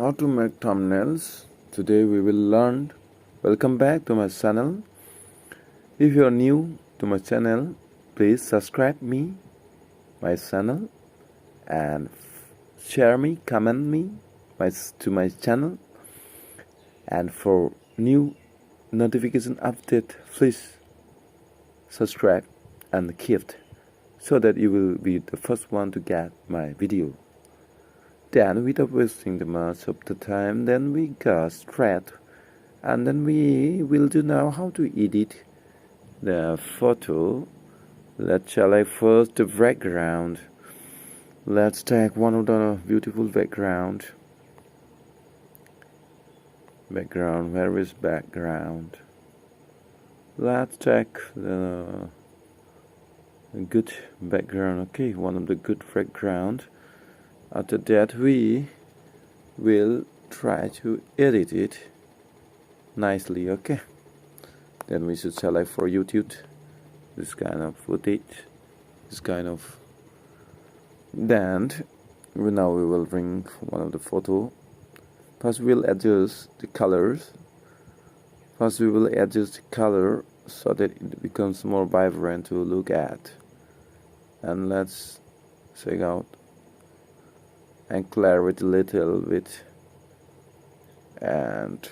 how to make thumbnails. Today we will learn. Welcome back to my channel. If you are new to my channel, please subscribe me my channel and share me, comment me to my channel, and for new notification update, please subscribe and gift so that you will be the first one to get my video. Then, without wasting the much of the time, then we go straight, and then we will do now how to edit the photo. Let's select first the background. Let's take one of the beautiful background. Where is background? Let's take the good background. Okay, one of the good background. After that, we will try to edit it nicely. Okay, then we should select for YouTube this kind of footage, then now we will bring one of the photo. First we'll adjust the colors. So that it becomes more vibrant to look at. And let's check out and clear it a little bit, and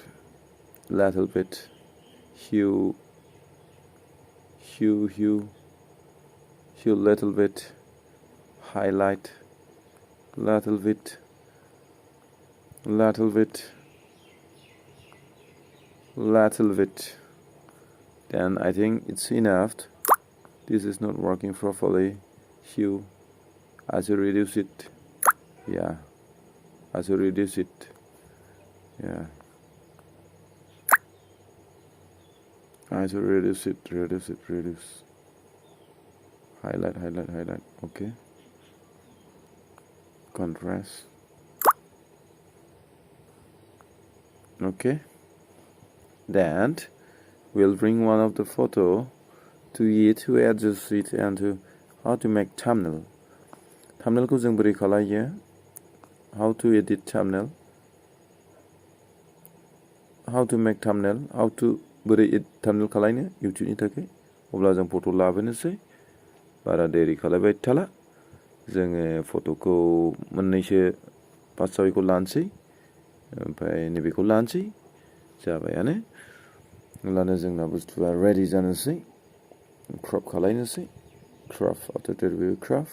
little bit hue, little bit highlight, little bit, then I think it's enough. This is not working properly. Hue, I should reduce it. Yeah, I should reduce it. Yeah, I should reduce it. Highlight. Okay. Contrast. Okay. Then we'll bring one of the photo to it, to adjust it, and to how to make thumbnail. Thumbnail ko जों बोरै खालायो? How to edit thumbnail? How to make thumbnail? How to बोरै thumbnail खालायनो YouTube नि थाखाय? अब्ला जों फट' लाबोनोसै. बारा देरि खालायबाय थाला. जोङो फट'खौ मोननैसो फार्स्टआव बेखौ लानोसै, ओमफ्राय नैबेखौ लानोसै. जाबायानो. अब्लानो जोंना बुस्थुआ रेडि जानोसै. Crop खालायनोसै. Crop. After that we will crop.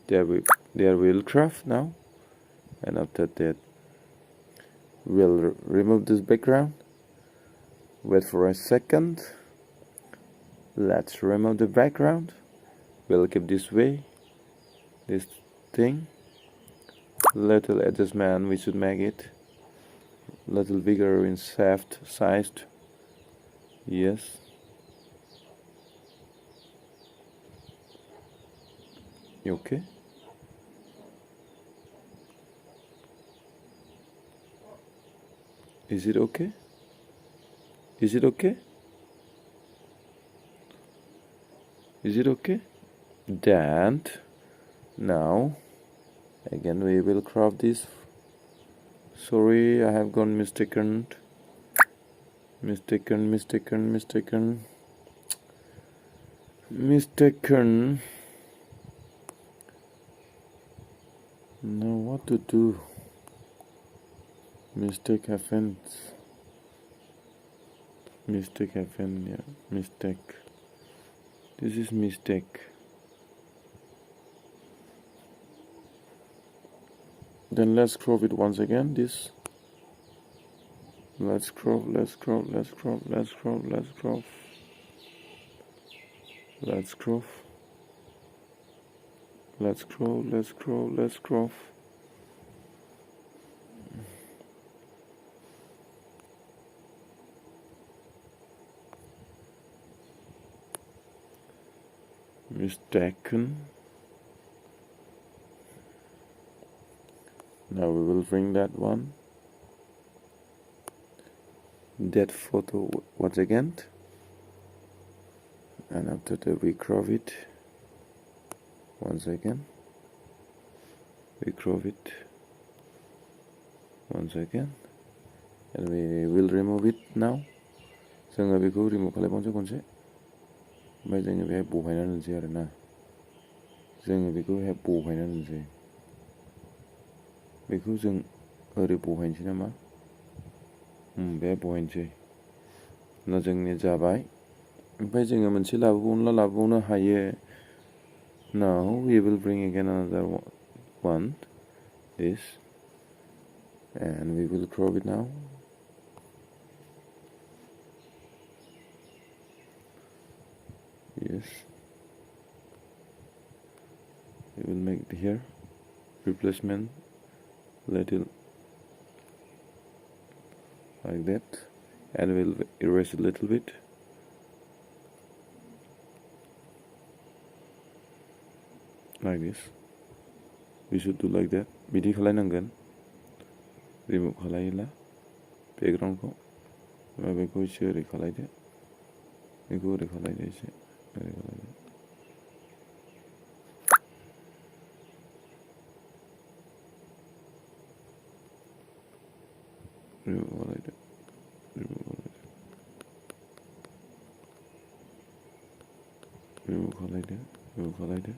There we will craft now, and after that we'll remove this background. Wait for a second. Let's remove the background. We'll keep this way, this thing. Little adjustment we should make it little bigger in shaft sized. Yes. Okay. Is it okay? Is it okay? Then now again we will crop this. Sorry, I have gone mistaken. Now what to do? Mistake happened. Yeah, mistake. This is mistake. Then let's crop it once again. This. Let's crop. Mistaken. Now we will bring that photo once again, and after that we crop it once again. we crop it one second and we will remove it now. जोङो बेखौ remove खालामबावनोसै खनसे ओमफ्राय जोङो बेहाय बहायना दोनसै आरोना जोङो बेखौ बेहाय बहायना दोनसै बेखौ जों ओरै बहायनोसै नामा बेहाय बहायनोसै ना जोंनि जाबाय ओमफ्राय जोङो मोनसे लाबोबावनो हायो. Now we will bring again another one this and we will crop it now. Yes, we will make here replacement little like that and we'll erase a little bit. Like this. We should do like that. बिदि खालायनांगोन remove खालायोला बेकग्राउन्डखौ ओमफ्राय बेखौ एसे ओरै खालायदो बेखौ ओरै खालायदो एसे ओरै खालायदो रिमुभ खालायदो रिमुभ खालायदो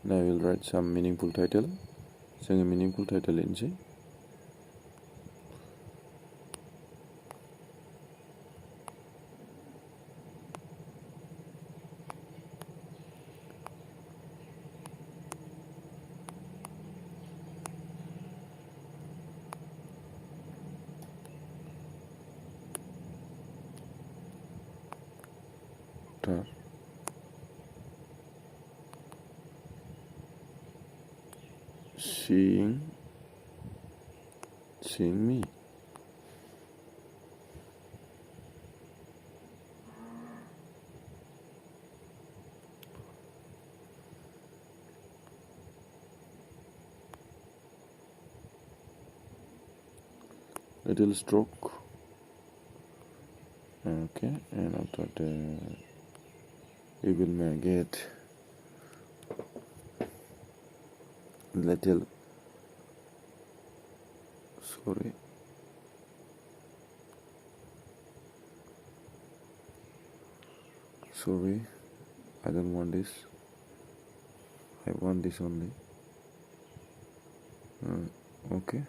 Now I will write some meaningful title. जोङो meaningful title लिरनोसै. Seeing me. Little stroke. Okay, and after that we will make it little sorry I don't want this. I want this only. Okay.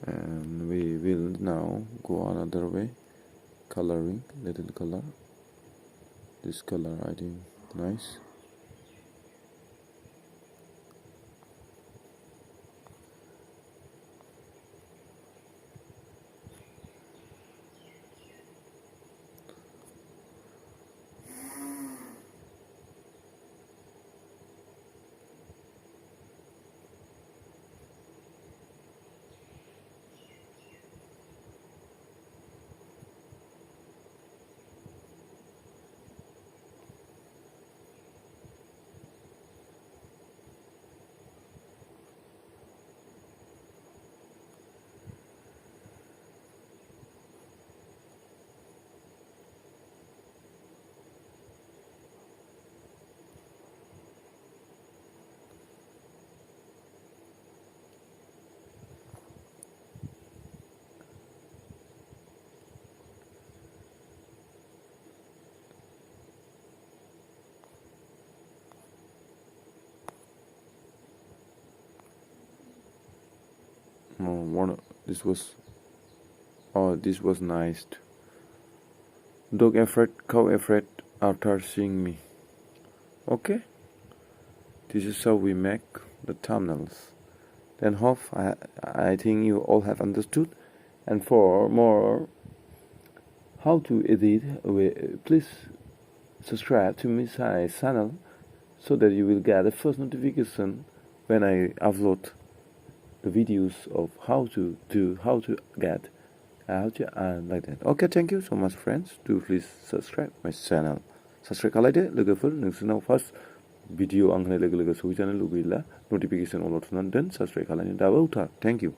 And we will now go another way, coloring, little color. This color I think nice. This was nice. Dog afraid, cow afraid after seeing me. Okay, this is how we make the thumbnails. Then hope I think you all have understood. And for more how to edit, please subscribe to my channel so that you will get the first notification when I upload the videos of how to earn like that. Okay, thank you so much friends. Do please subscribe my channel. Subscribe खालायदो लोगोफोर नोंसोरनाव first video आं होनाय लोगो लोगो सहैजानो लुगैयोब्ला notification अलाव थुनानै दोन subscribe खालामनो दाबो उथा thank you